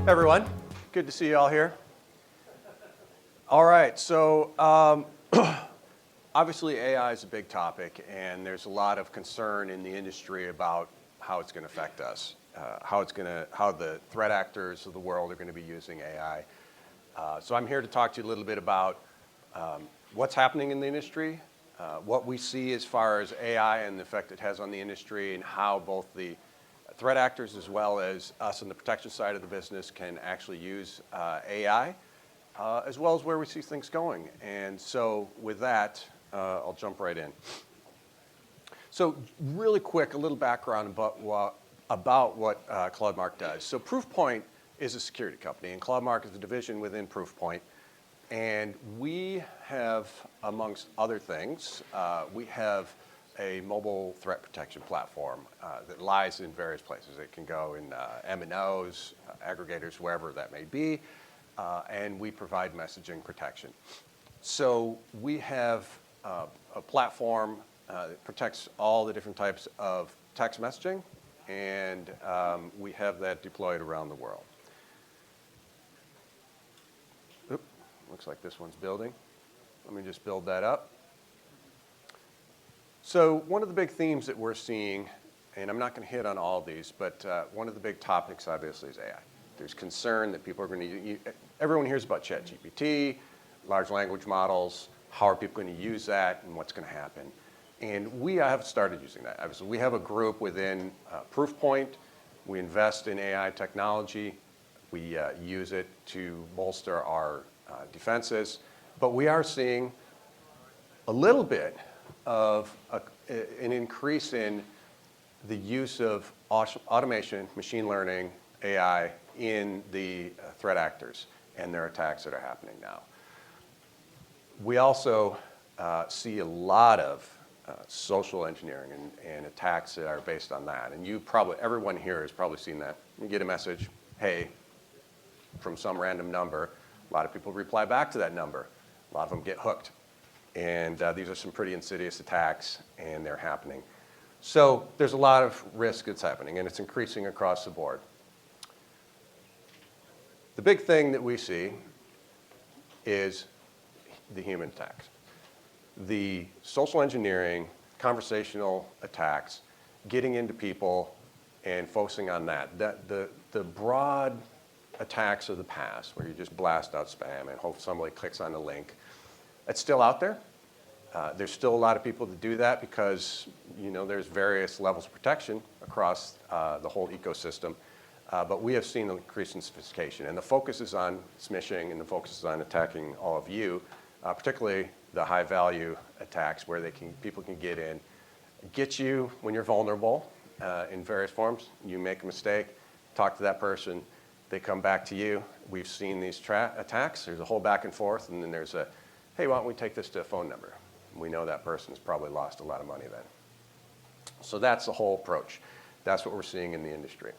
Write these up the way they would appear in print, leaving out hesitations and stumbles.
Everyone, good to see you all here. All right, so obviously AI is a big topic, and there's a lot of concern in the industry about how it's going to affect us, how the threat actors of the world are going to be using AI. So I'm here to talk to you a little bit about what's happening in the industry, what we see as far as AI and the effect it has on the industry, and how both the threat actors as well as us on the protection side of the business can actually use AI, as well as where we see things going. And so with that, I'll jump right in. So really quick, a little background about what Cloudmark does. So Proofpoint is a security company, and Cloudmark is a division within Proofpoint. And we have, amongst other things, we have a mobile threat protection platform that lies in various places. It can go in MNOs, aggregators, wherever that may be, and we provide messaging protection. So we have a platform that protects all the different types of text messaging, and we have that deployed around the world. Oop, looks like this one's building. Let me just build that up. So one of the big themes that we're seeing, and I'm not going to hit on all of these, but one of the big topics obviously is AI. There's concern that people are going to, everyone hears about ChatGPT, large language models, how are people going to use that and what's going to happen. And we have started using that. Obviously, we have a group within Proofpoint. We invest in AI technology. We use it to bolster our defenses. But we are seeing a little bit of an increase in the use of automation, machine learning, AI in the threat actors and their attacks that are happening now. We also see a lot of social engineering and attacks that are based on that. And everyone here has probably seen that. You get a message, hey, from some random number. A lot of people reply back to that number. A lot of them get hooked. And these are some pretty insidious attacks, and they're happening. So there's a lot of risk that's happening, and it's increasing across the board. The big thing that we see is the human attacks. The social engineering, conversational attacks, getting into people and focusing on that. The broad attacks of the past, where you just blast out spam and hope somebody clicks on the link, it's still out there. There's still a lot of people that do that because there's various levels of protection across the whole ecosystem. But we have seen an increase in sophistication. And the focus is on smishing, and the focus is on attacking all of you, particularly the high-value attacks where people can get in, get you when you're vulnerable in various forms. You make a mistake, talk to that person, they come back to you. We've seen these attacks. There's a whole back and forth, and then there's a, hey, why don't we take this to a phone number? We know that person's probably lost a lot of money then. So that's the whole approach. That's what we're seeing in the industry.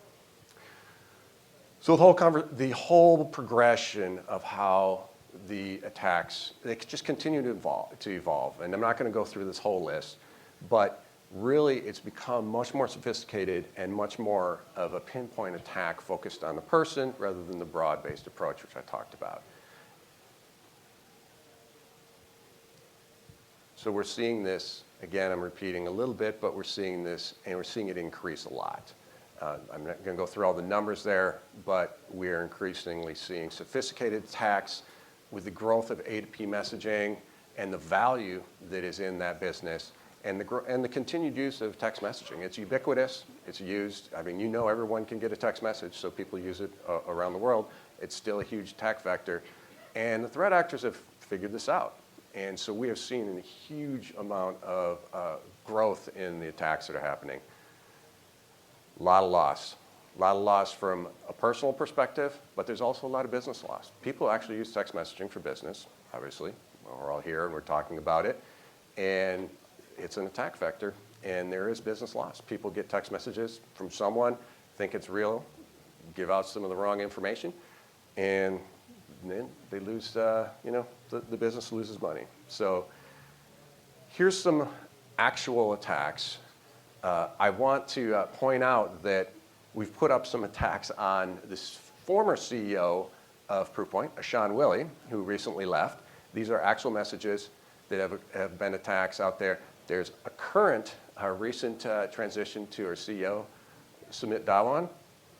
So the whole progression of how the attacks, they just continue to evolve. And I'm not going to go through this whole list, but really it's become much more sophisticated and much more of a pinpoint attack focused on the person rather than the broad-based approach, which I talked about. So we're seeing this, again, I'm repeating a little bit, but we're seeing this, and we're seeing it increase a lot. I'm not going to go through all the numbers there, but we're increasingly seeing sophisticated attacks with the growth of A2P messaging and the value that is in that business, and the continued use of text messaging. It's ubiquitous. It's used. I mean, everyone can get a text message, so people use it around the world. It's still a huge attack vector, and the threat actors have figured this out. And so we have seen a huge amount of growth in the attacks that are happening. A lot of loss from a personal perspective, but there's also a lot of business loss. People actually use text messaging for business, obviously. We're all here and we're talking about it. And it's an attack vector, and there is business loss. People get text messages from someone, think it's real, give out some of the wrong information, and then they lose, the business loses money. So here's some actual attacks. I want to point out that we've put up some attacks on this former CEO of Proofpoint, Sean Willey, who recently left. These are actual messages that have been attacks out there. There's a current, recent transition to our CEO, Sumit Dhawan.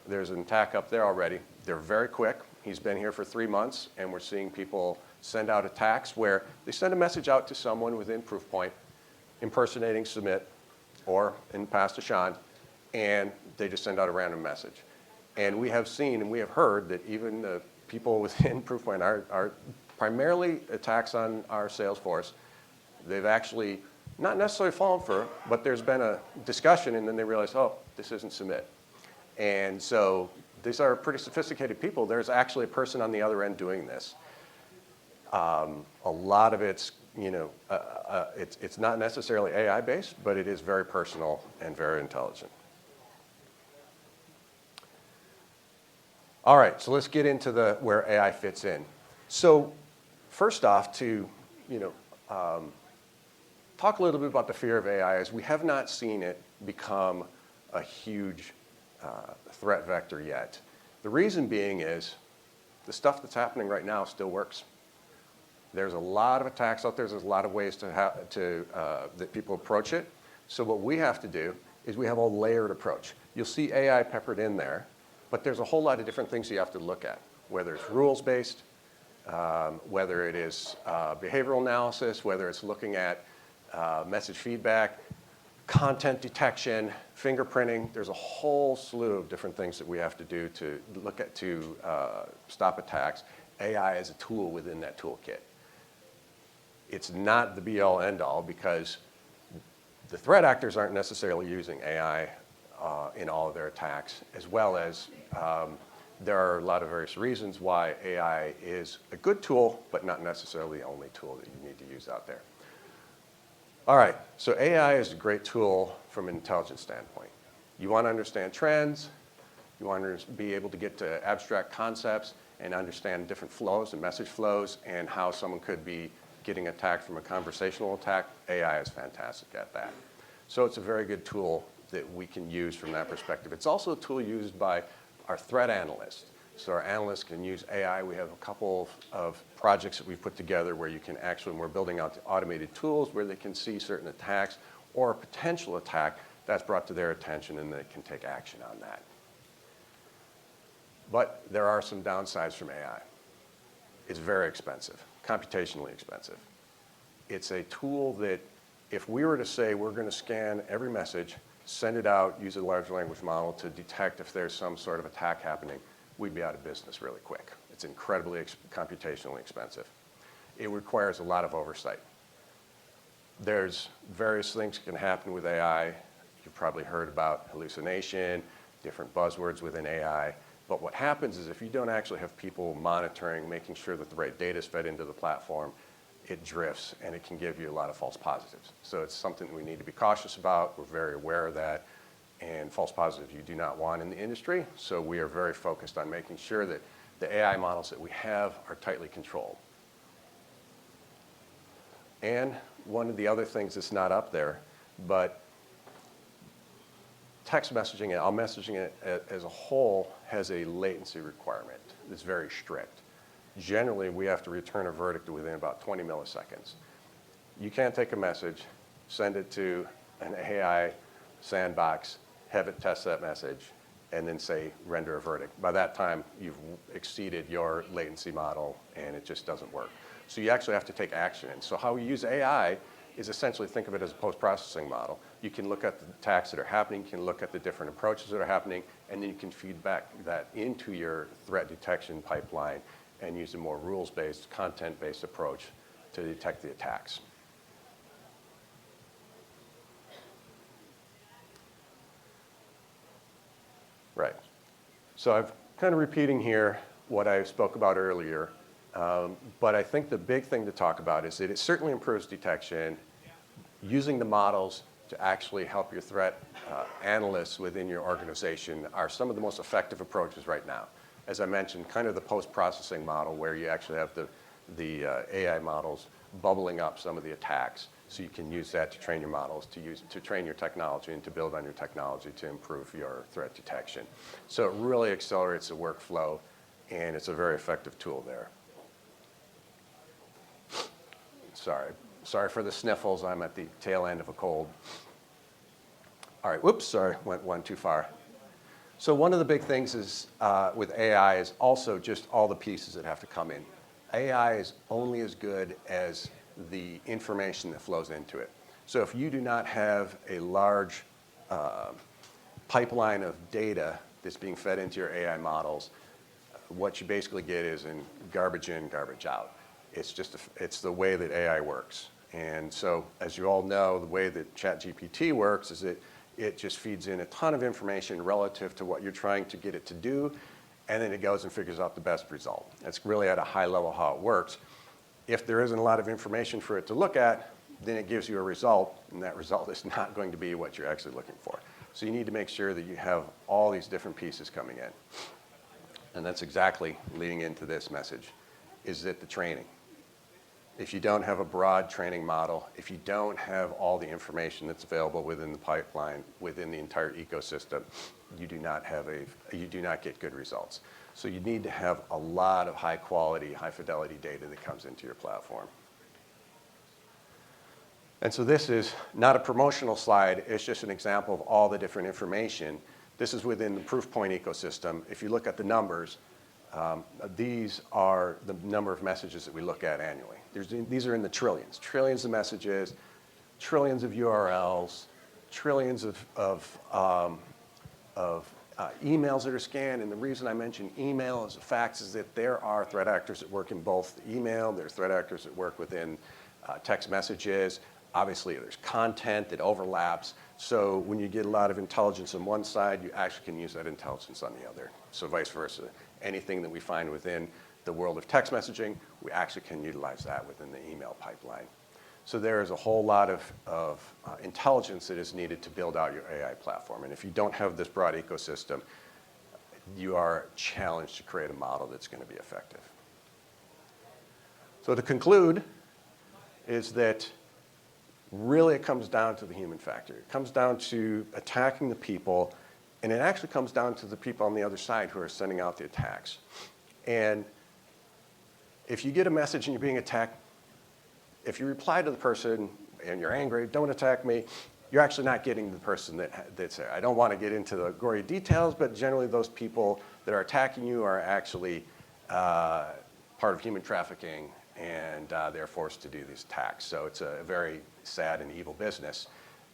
There's an attack up there already. They're very quick. He's been here for 3 months, and we're seeing people send out attacks where they send a message out to someone within Proofpoint, impersonating Sumit, or in the past to Sean, and they just send out a random message. And we have seen and we have heard that even the people within Proofpoint are primarily attacks on our sales force. They've actually not necessarily fallen for it, but there's been a discussion, and then they realize, oh, this isn't Sumit. And so these are pretty sophisticated people. There's actually a person on the other end doing this. A lot of it's, it's not necessarily AI-based, but it is very personal and very intelligent. All right, so let's get into where AI fits in. So first off, to talk a little bit about the fear of AI, is we have not seen it become a huge threat vector yet. The reason being is the stuff that's happening right now still works. There's a lot of attacks out there. There's a lot of ways that people approach it. So what we have to do is we have a layered approach. You'll see AI peppered in there, but there's a whole lot of different things you have to look at, whether it's rules-based, whether it is behavioral analysis, whether it's looking at message feedback, content detection, fingerprinting. There's a whole slew of different things that we have to do to look at to stop attacks. AI is a tool within that toolkit. It's not the be-all, end-all, because the threat actors aren't necessarily using AI in all of their attacks, as well as there are a lot of various reasons why AI is a good tool, but not necessarily the only tool that you need to use out there. All right, so AI is a great tool from an intelligence standpoint. You want to understand trends. You want to be able to get to abstract concepts and understand different flows and message flows and how someone could be getting attacked from a conversational attack. AI is fantastic at that. So it's a very good tool that we can use from that perspective. It's also a tool used by our threat analysts. So our analysts can use AI. We have a couple of projects that we've put together where you can actually, when we're building out the automated tools where they can see certain attacks or a potential attack that's brought to their attention, and they can take action on that. But there are some downsides from AI. It's very expensive, computationally expensive. It's a tool that if we were to say we're going to scan every message, send it out, use a large language model to detect if there's some sort of attack happening, we'd be out of business really quick. It's incredibly computationally expensive. It requires a lot of oversight. There's various things that can happen with AI. You've probably heard about hallucination, different buzzwords within AI. But what happens is if you don't actually have people monitoring, making sure that the right data is fed into the platform, it drifts and it can give you a lot of false positives. So it's something we need to be cautious about. We're very aware of that. And false positives you do not want in the industry. So we are very focused on making sure that the AI models that we have are tightly controlled. And one of the other things that's not up there, but text messaging, all messaging as a whole has a latency requirement that's very strict. Generally, we have to return a verdict within about 20 milliseconds. You can't take a message, send it to an AI sandbox, have it test that message, and then say, render a verdict. By that time, you've exceeded your latency model, and it just doesn't work. So you actually have to take action. And so how we use AI is essentially think of it as a post-processing model. You can look at the attacks that are happening, you can look at the different approaches that are happening, and then you can feed back that into your threat detection pipeline and use a more rules-based, content-based approach to detect the attacks. Right. So I'm kind of repeating here what I spoke about earlier, but I think the big thing to talk about is that it certainly improves detection. Using the models to actually help your threat analysts within your organization are some of the most effective approaches right now. As I mentioned, kind of the post-processing model where you actually have the AI models bubbling up some of the attacks, so you can use that to train your models, to train your technology and to build on your technology to improve your threat detection. So it really accelerates the workflow and it's a very effective tool there. Sorry for the sniffles. I'm at the tail end of a cold. All right, whoops, sorry, went one too far. So one of the big things is with AI is also just all the pieces that have to come in. AI is only as good as the information that flows into it. So if you do not have a large pipeline of data that's being fed into your AI models, what you basically get is garbage in, garbage out. It's the way that AI works. And so as you all know, the way that ChatGPT works is it just feeds in a ton of information relative to what you're trying to get it to do, and then it goes and figures out the best result. That's really at a high level how it works. If there isn't a lot of information for it to look at, then it gives you a result, and that result is not going to be what you're actually looking for. So you need to make sure that you have all these different pieces coming in. And that's exactly leading into this message, is that the training. If you don't have a broad training model, if you don't have all the information that's available within the pipeline, within the entire ecosystem, you do not get good results. So you need to have a lot of high quality, high fidelity data that comes into your platform. And so this is not a promotional slide, it's just an example of all the different information. This is within the Proofpoint ecosystem. If you look at the numbers, these are the number of messages that we look at annually. These are in the trillions. Trillions of messages, trillions of URLs, trillions of emails that are scanned. And the reason I mention email as a fact is that there are threat actors that work in both email, there's threat actors that work within text messages. Obviously, there's content that overlaps. So when you get a lot of intelligence on one side, you actually can use that intelligence on the other. So vice versa. Anything that we find within the world of text messaging, we actually can utilize that within the email pipeline. So there is a whole lot of intelligence that is needed to build out your AI platform. And if you don't have this broad ecosystem, you are challenged to create a model that's going to be effective. So to conclude, is that really it comes down to the human factor. It comes down to attacking the people, and it actually comes down to the people on the other side who are sending out the attacks. And if you get a message and you're being attacked, if you reply to the person and you're angry, don't attack me, you're actually not getting the person that's there. I don't want to get into the gory details, but generally those people that are attacking you are actually part of human trafficking, and they're forced to do these attacks. So it's a very sad and evil business.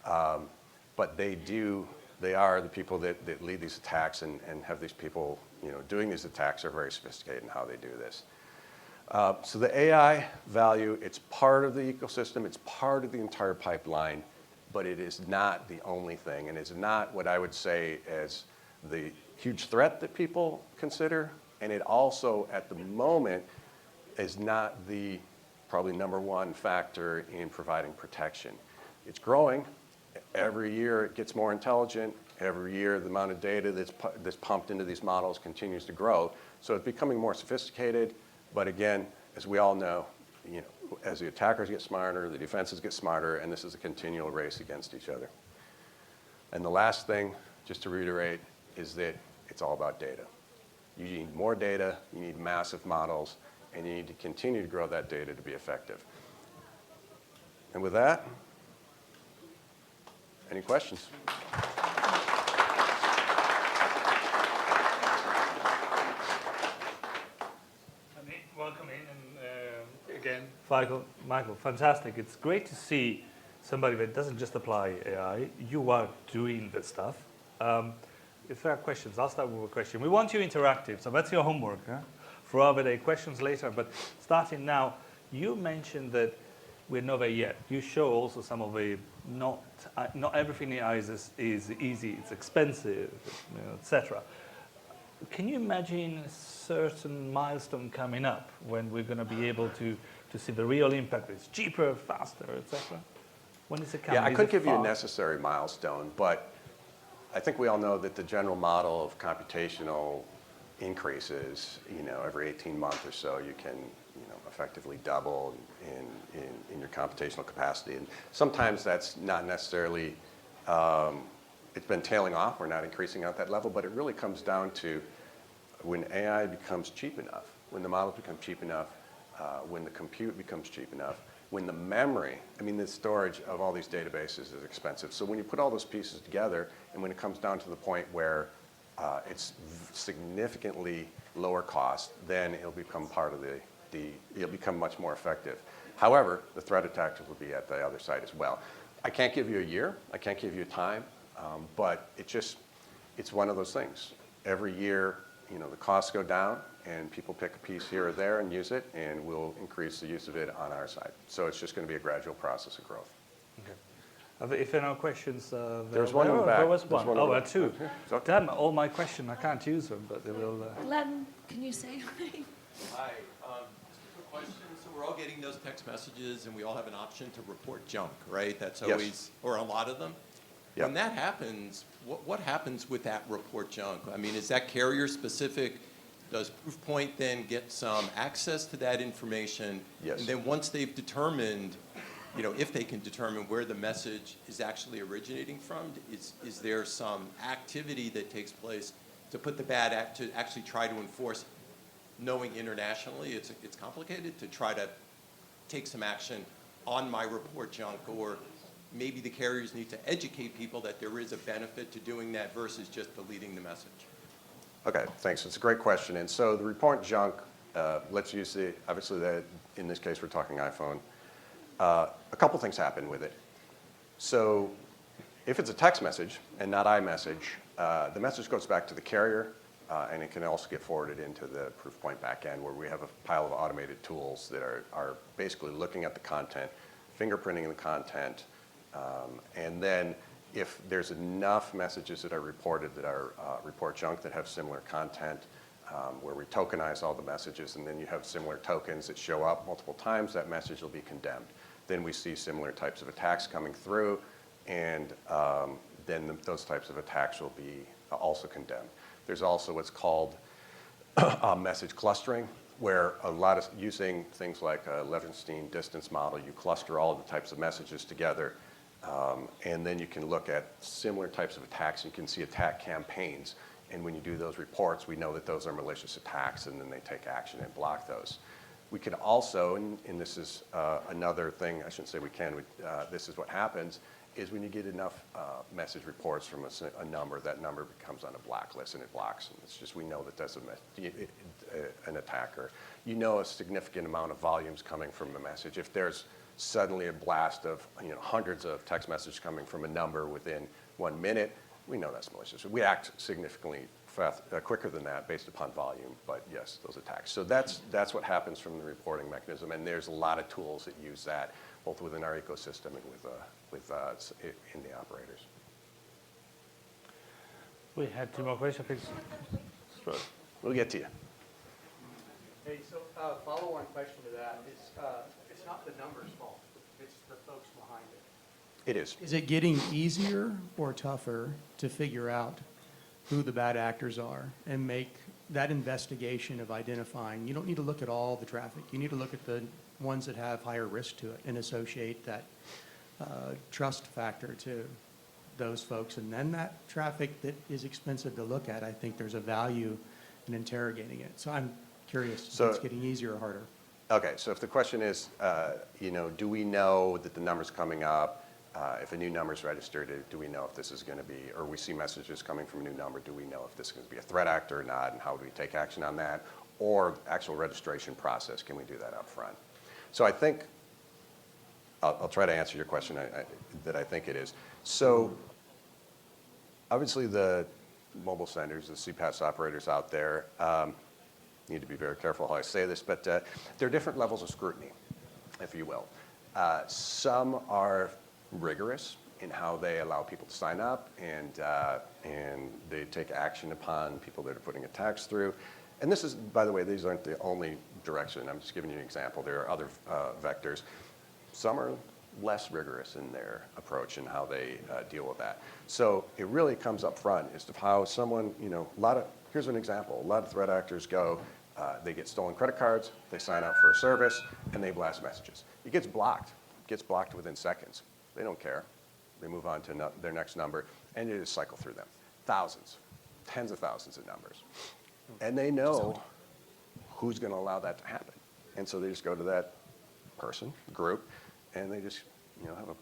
But they are the people that lead these attacks, and have these people doing these attacks are very sophisticated in how they do this. So the AI value, it's part of the ecosystem, it's part of the entire pipeline, but it is not the only thing, and it's not what I would say as the huge threat that people consider, and it also, at the moment, is not the probably number one factor in providing protection. It's growing. Every year it gets more intelligent. Every year the amount of data that's pumped into these models continues to grow. So it's becoming more sophisticated. But again, as we all know, as the attackers get smarter, the defenses get smarter, and this is a continual race against each other. And the last thing, just to reiterate, is that it's all about data. You need more data, you need massive models, and you need to continue to grow that data to be effective. And with that, any questions? Welcome in, and again, Michael, fantastic. It's great to see somebody that doesn't just apply AI. You are doing this stuff. If there are questions, I'll start with a question. We want you interactive, so that's your homework. For other day questions later, but starting now, you mentioned that we're not there yet. You show also some of the not everything in AI is easy, it's expensive, etc. Can you imagine a certain milestone coming up when we're going to be able to see the real impact? It's cheaper, faster, etc. When is it coming? Yeah, I couldn't give you a necessary milestone, but I think we all know that the general model of computational increases, every 18 months or so, you can, effectively double in your computational capacity. And sometimes that's not necessarily, it's been tailing off. We're not increasing at that level, but it really comes down to when AI becomes cheap enough, when the models become cheap enough, when the compute becomes cheap enough, when the memory, I mean, the storage of all these databases is expensive. So when you put all those pieces together, and when it comes down to the point where it's significantly lower cost, then it'll become part of it'll become much more effective. However, the threat attacks will be at the other side as well. I can't give you a year, I can't give you a time, but it's one of those things. Every year, the costs go down, and people pick a piece here or there and use it, and we'll increase the use of it on our side. So it's just going to be a gradual process of growth. Okay. If there are no questions, there's one in the back. There was one. Oh, two. Okay. Damn, all my questions, I can't use them, but they will. Laudon, can you say your name? Hi, just a quick question. So we're all getting those text messages, and we all have an option to report junk, right? That's always, Yes. or a lot of them. Yep. When that happens, what happens with that report junk? I mean, is that carrier specific? Does Proofpoint then get some access to that information? Yes. And then once they've determined, if they can determine where the message is actually originating from, is there some activity that takes place to put the bad act, to actually try to enforce, knowing internationally it's complicated, to try to take some action on my report junk, or maybe the carriers need to educate people that there is a benefit to doing that versus just deleting the message? Okay, thanks. It's a great question. And so the report junk, let's use obviously in this case we're talking iPhone. A couple things happen with it. So if it's a text message and not iMessage, the message goes back to the carrier, and it can also get forwarded into the Proofpoint backend, where we have a pile of automated tools that are basically looking at the content, fingerprinting the content, and then if there's enough messages that are reported that are report junk that have similar content, where we tokenize all the messages, and then you have similar tokens that show up multiple times, that message will be condemned. Then we see similar types of attacks coming through, and then those types of attacks will be also condemned. There's also what's called message clustering, where using things like a Levenstein distance model, you cluster all the types of messages together, and then you can look at similar types of attacks. You can see attack campaigns, and when you do those reports, we know that those are malicious attacks, and then they take action and block those. We can also, and this is another thing, I shouldn't say we can, this is what happens, is when you get enough message reports from a number, that number becomes on a blacklist and it blocks. And it's just, we know that that's an attacker. A significant amount of volumes coming from a message. If there's suddenly a blast of hundreds of text messages coming from a number within 1 minute, we know that's malicious. We act significantly quicker than that based upon volume, but yes, those attacks. So that's what happens from the reporting mechanism, and there's a lot of tools that use that, both within our ecosystem and in the operators. We had two more questions, please. We'll get to you. Hey, so follow-on question to that is, it's not the numbers' fault, it's the folks behind it. It is. Is it getting easier or tougher to figure out who the bad actors are and make that investigation of identifying? You don't need to look at all the traffic. You need to look at the ones that have higher risk to it and associate that trust factor to those folks. And then that traffic that is expensive to look at, I think there's a value in interrogating it. So I'm curious if it's getting easier or harder. Okay, so if the question is, do we know that the number's coming up? If a new number is registered, do we know if this is going to be, or we see messages coming from a new number, do we know if this is going to be a threat actor or not, and how do we take action on that? Or actual registration process, can we do that up front? So I think, I'll try to answer your question that I think it is. So obviously the mobile senders, the CPaaS operators out there, need to be very careful how I say this, but there are different levels of scrutiny, if you will. Some are rigorous in how they allow people to sign up, and they take action upon people that are putting attacks through. And this is, by the way, these aren't the only direction. I'm just giving you an example. There are other vectors. Some are less rigorous in their approach and how they deal with that. So it really comes up front as to how someone, here's an example. A lot of threat actors go, they get stolen credit cards, they sign up for a service, and they blast messages. It gets blocked. It gets blocked within seconds. They don't care. They move on to their next number, and you just cycle through them. Thousands, tens of thousands of numbers. And they know who's going to allow that to happen. And so they just go to that person, group, and they just have a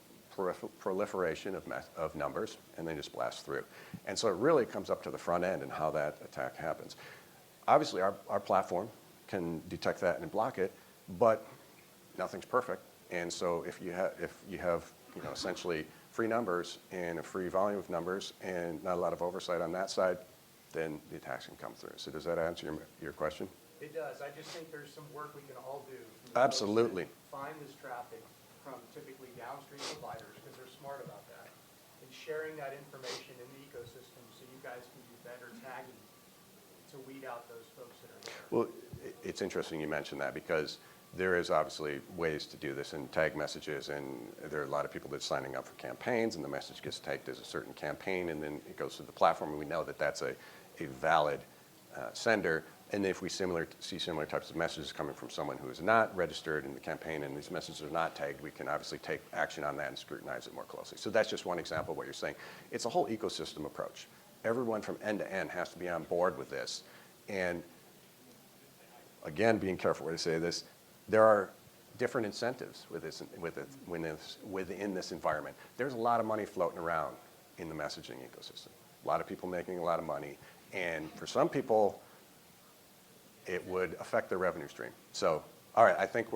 proliferation of numbers, and they just blast through. And so it really comes up to the front end and how that attack happens. Obviously, our platform can detect that and block it, but nothing's perfect. And so if you have essentially free numbers and a free volume of numbers and not a lot of oversight on that side, then the attacks can come through. So does that answer your question? It does. I just think there's some work we can all do. Absolutely. Find this traffic from typically downstream providers, because they're smart about that, and sharing that information in the ecosystem so you guys can do better tagging to weed out those folks that are there. Well, it's interesting you mentioned that, because there is obviously ways to do this in tag messages, and there are a lot of people that are signing up for campaigns, and the message gets tagged as a certain campaign, and then it goes to the platform, and we know that that's a valid sender. And if we see similar types of messages coming from someone who is not registered in the campaign and these messages are not tagged, we can obviously take action on that and scrutinize it more closely. So that's just one example of what you're saying. It's a whole ecosystem approach. Everyone from end to end has to be on board with this. And again, being careful when I say this, there are different incentives within this environment. There's a lot of money floating around in the messaging ecosystem. A lot of people making a lot of money. And for some people, it would affect their revenue stream. So, all right, I think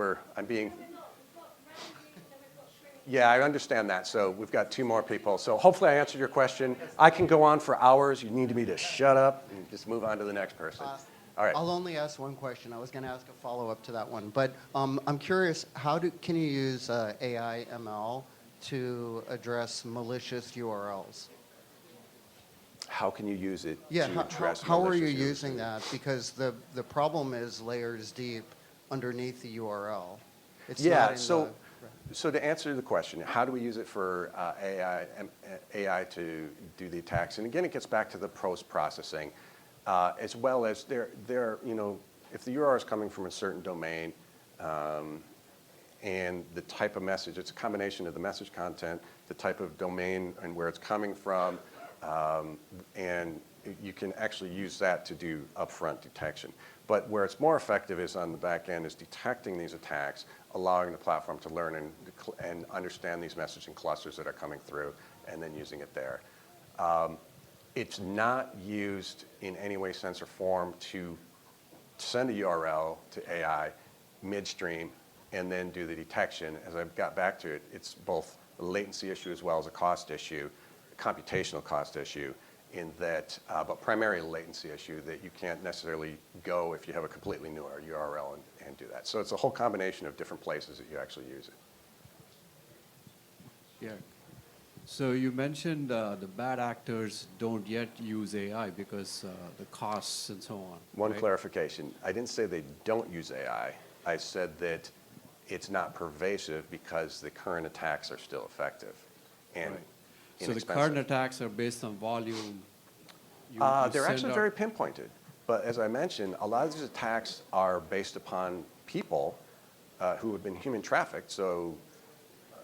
yeah, I understand that. So we've got 2 more people. So hopefully I answered your question. I can go on for hours. You need me to shut up and just move on to the next person. All right. I'll only ask one question. I was going to ask a follow-up to that one. But I'm curious, can you use AI ML to address malicious URLs? How can you use it Yeah, to address how are you malicious using that? Because the problem is layers deep underneath the URL. It's not Yeah, in so to answer the question, how do we use it for AI to do the attacks? And again, it gets back to the post-processing, as well as if the URL is coming from a certain domain, and the type of message, it's a combination of the message content, the type of domain and where it's coming from, and you can actually use that to do upfront detection. But where it's more effective is on the back end, is detecting these attacks, allowing the platform to learn and understand these messaging clusters that are coming through, and then using it there. It's not used in any way, sense, or form to send a URL to AI midstream and then do the detection. As I've got back to it, it's both a latency issue as well as a cost issue, a computational cost issue, in that, but primarily a latency issue, that you can't necessarily go if you have a completely new URL and do that. So it's a whole combination of different places that you actually use it. Yeah. So you mentioned the bad actors don't yet use AI because the costs and so on. One right? clarification. I didn't say they don't use AI. I said that it's not pervasive because the current attacks are still effective and Right. So the inexpensive. current attacks are based on volume. You They're send actually out- very pinpointed. But as I mentioned, a lot of these attacks are based upon people who have been human trafficked. So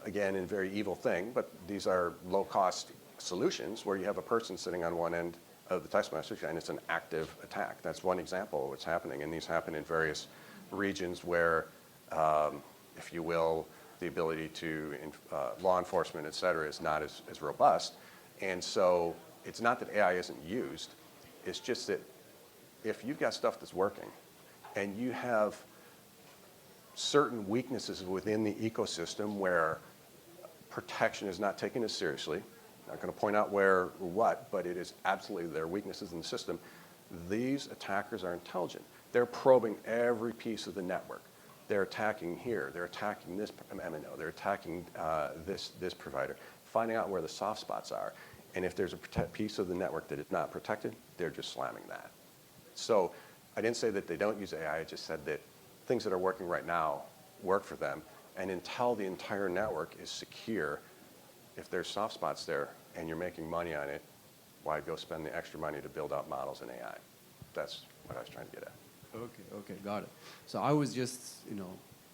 again, a very evil thing, but these are low-cost solutions where you have a person sitting on one end of the text message and it's an active attack. That's one example of what's happening. And these happen in various regions where, if you will, the ability to law enforcement, et cetera, is not as robust. And so it's not that AI isn't used. It's just that if you've got stuff that's working and you have certain weaknesses within the ecosystem where protection is not taken as seriously, I'm not going to point out where or what, but it is absolutely there are weaknesses in the system. These attackers are intelligent. They're probing every piece of the network. They're attacking here. They're attacking this MNO. They're attacking this provider, finding out where the soft spots are. And if there's a piece of the network that is not protected, they're just slamming that. So I didn't say that they don't use AI. I just said that things that are working right now work for them. And until the entire network is secure, if there's soft spots there and you're making money on it, why go spend the extra money to build out models in AI? That's what I was trying to get at. Okay, got it. So I was just,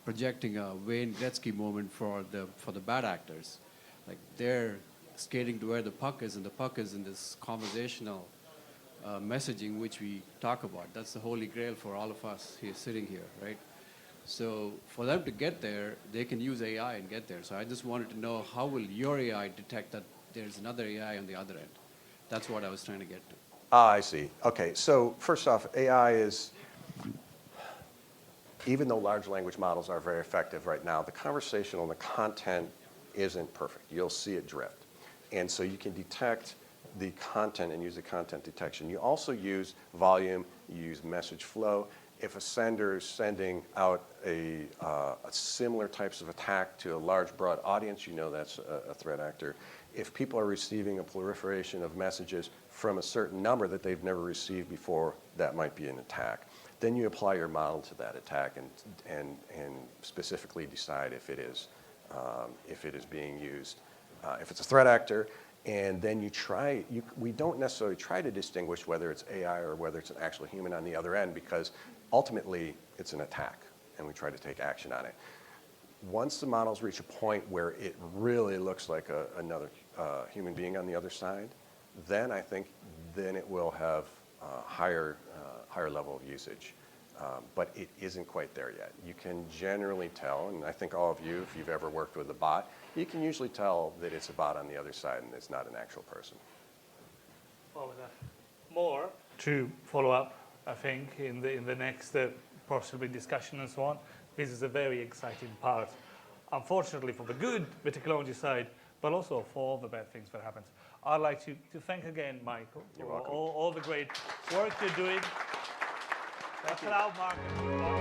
projecting a Wayne Gretzky moment for the bad actors. Like they're skating to where the puck is, and the puck is in this conversational messaging which we talk about. That's the holy grail for all of us here sitting here, right? So for them to get there, they can use AI and get there. So I just wanted to know, how will your AI detect that there's another AI on the other end? That's what I was trying to get to. Ah, I see. Okay, so first off, AI is, even though large language models are very effective right now, the conversational and the content isn't perfect. You'll see it drift. And so you can detect the content and use the content detection. You also use volume, you use message flow. If a sender is sending out a similar types of attack to a large, broad audience, you know that's a threat actor. If people are receiving a proliferation of messages from a certain number that they've never received before, that might be an attack. Then you apply your model to that attack and specifically decide if it is being used, if it's a threat actor. And then we don't necessarily try to distinguish whether it's AI or whether it's an actual human on the other end, because ultimately it's an attack and we try to take action on it. Once the models reach a point where it really looks like another human being on the other side, then I think it will have higher level of usage. But it isn't quite there yet. You can generally tell, and I think all of you, if you've ever worked with a bot, you can usually tell that it's a bot on the other side and it's not an actual person. Well, with that, more to follow up, I think, in the next possibly discussion and so on. This is a very exciting part, unfortunately for the good, the technology side, but also for all the bad things that happens. I'd like to thank again, Michael, You're for welcome. all the great work you're doing. Cloudmark and Laudon.